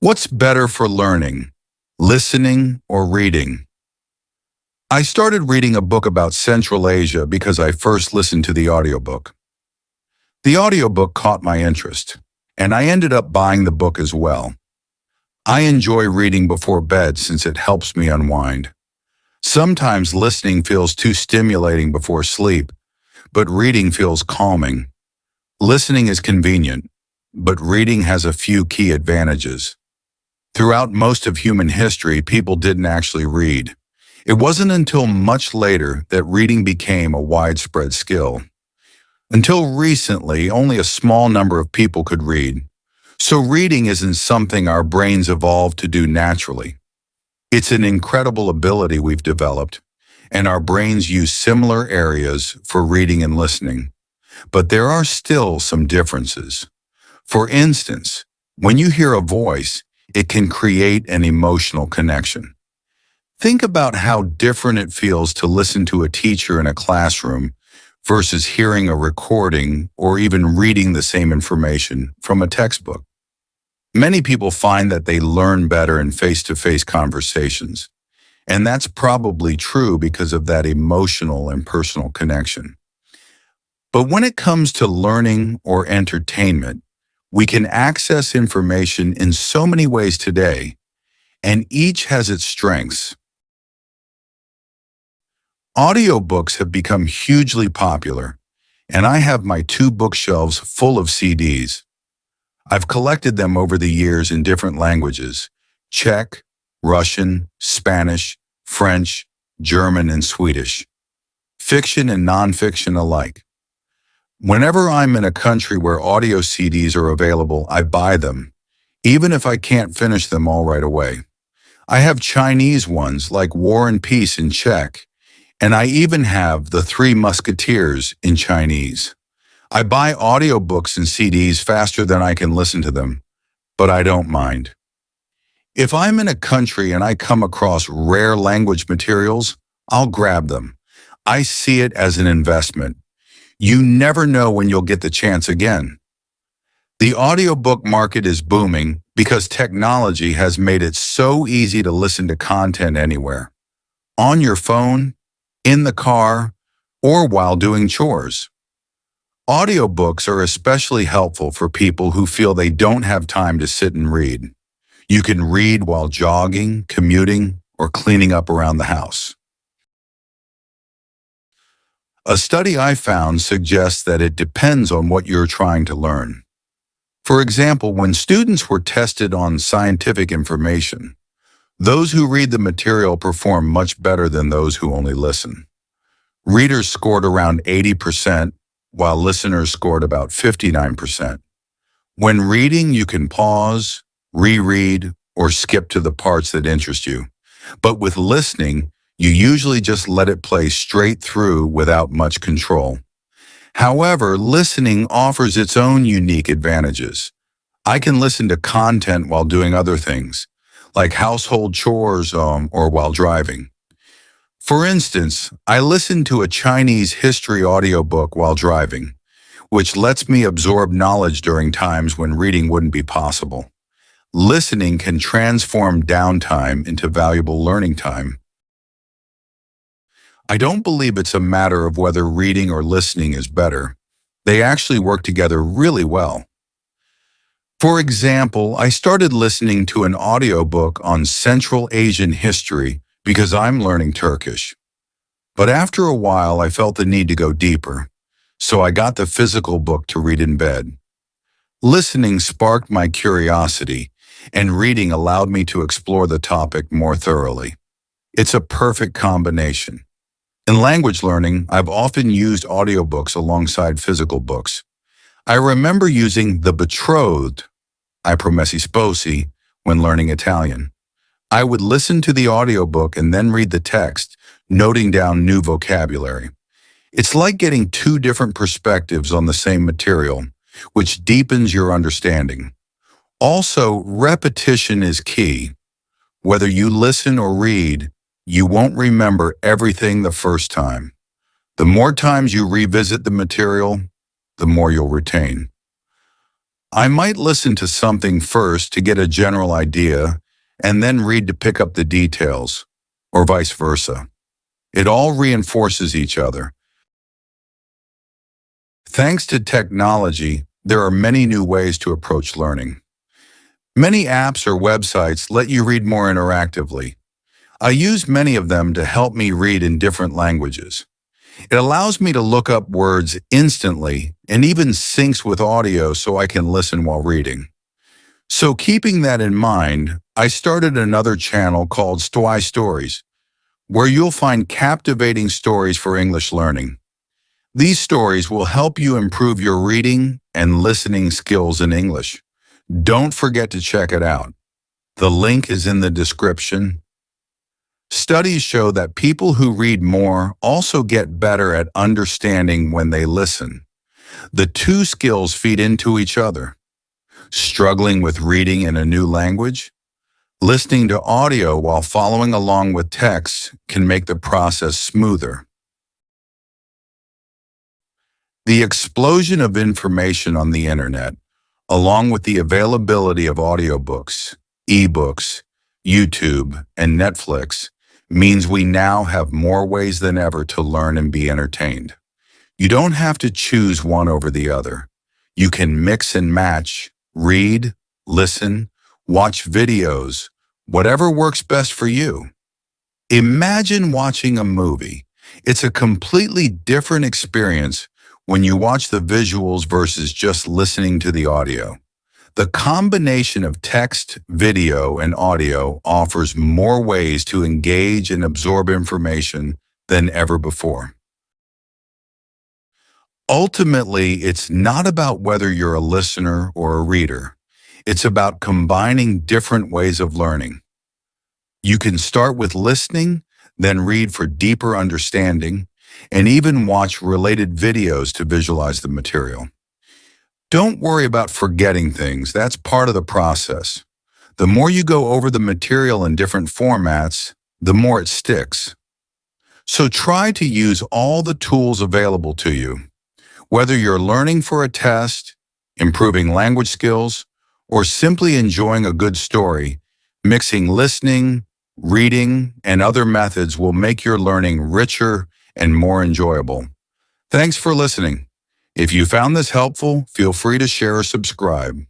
What's better for learning, listening or reading? I started reading a book about Central Asia because I first listened to the audiobook. The audiobook caught my interest, and I ended up buying the book as well. I enjoy reading before bed since it helps me unwind. Sometimes listening feels too stimulating before sleep, but reading feels calming. Listening is convenient, but reading has a few key advantages. Throughout most of human history, people didn't actually read. It wasn't until much later that reading became a widespread skill. Until recently, only a small number of people could read. So reading isn't something our brains evolved to do naturally. It's an incredible ability we've developed, and our brains use similar areas for reading and listening. But there are still some differences. For instance, when you hear a voice, it can create an emotional connection. Think about how different it feels to listen to a teacher in a classroom versus hearing a recording or even reading the same information from a textbook. Many people find that they learn better in face-to-face conversations, and that's probably true because of that emotional and personal connection. But when it comes to learning or entertainment, we can access information in so many ways today, and each has its strengths. Audiobooks have become hugely popular, and I have my two bookshelves full of CDs. I've collected them over the years in different languages: Czech, Russian, Spanish, French, German, and Swedish, fiction and nonfiction alike. Whenever I'm in a country where audio CDs are available, I buy them, even if I can't finish them all right away. I have Chinese ones like War and Peace in Czech, and I even have The Three Musketeers in Chinese. I buy audiobooks and CDs faster than I can listen to them, but I don't mind. If I'm in a country and I come across rare language materials, I'll grab them. I see it as an investment. You never know when you'll get the chance again. The audiobook market is booming because technology has made it so easy to listen to content anywhere, on your phone, in the car, or while doing chores. Audiobooks are especially helpful for people who feel they don't have time to sit and read. You can read while jogging, commuting, or cleaning up around the house. A study I found suggests that it depends on what you're trying to learn. For example, when students were tested on scientific information, those who read the material perform much better than those who only listen. Readers scored around 80%, while listeners scored about 59%. When reading, you can pause, reread, or skip to the parts that interest you. But with listening, you usually just let it play straight through without much control. However, listening offers its own unique advantages. I can listen to content while doing other things, like household chores or while driving. For instance, I listen to a Chinese history audiobook while driving, which lets me absorb knowledge during times when reading wouldn't be possible. Listening can transform downtime into valuable learning time. I don't believe it's a matter of whether reading or listening is better. They actually work together really well. For example, I started listening to an audiobook on Central Asian history because I'm learning Turkish. But after a while, I felt the need to go deeper, so I got the physical book to read in bed. Listening sparked my curiosity, and reading allowed me to explore the topic more thoroughly. It's a perfect combination. In language learning, I've often used audiobooks alongside physical books. I remember using The Betrothed, I Promessi Sposi, when learning Italian. I would listen to the audiobook and then read the text, noting down new vocabulary. It's like getting two different perspectives on the same material, which deepens your understanding. Also, repetition is key. Whether you listen or read, you won't remember everything the first time. The more times you revisit the material, the more you'll retain. I might listen to something first to get a general idea and then read to pick up the details, or vice versa. It all reinforces each other. Thanks to technology, there are many new ways to approach learning. Many apps or websites let you read more interactively. I use many of them to help me read in different languages. It allows me to look up words instantly and even syncs with audio so I can listen while reading. So keeping that in mind, I started another channel called Stwy Stories, where you'll find captivating stories for English learning. These stories will help you improve your reading and listening skills in English. Don't forget to check it out. The link is in the description. Studies show that people who read more also get better at understanding when they listen. The two skills feed into each other. Struggling with reading in a new language? Listening to audio while following along with text can make the process smoother. The explosion of information on the internet, along with the availability of audiobooks, ebooks, YouTube, and Netflix, means we now have more ways than ever to learn and be entertained. You don't have to choose one over the other. You can mix and match, read, listen, watch videos, whatever works best for you. Imagine watching a movie. It's a completely different experience when you watch the visuals versus just listening to the audio. The combination of text, video, and audio offers more ways to engage and absorb information than ever before. Ultimately, it's not about whether you're a listener or a reader. It's about combining different ways of learning. You can start with listening, then read for deeper understanding, and even watch related videos to visualize the material. Don't worry about forgetting things. That's part of the process. The more you go over the material in different formats, the more it sticks. So try to use all the tools available to you. Whether you're learning for a test, improving language skills, or simply enjoying a good story, mixing listening, reading, and other methods will make your learning richer and more enjoyable. Thanks for listening. If you found this helpful, feel free to share or subscribe.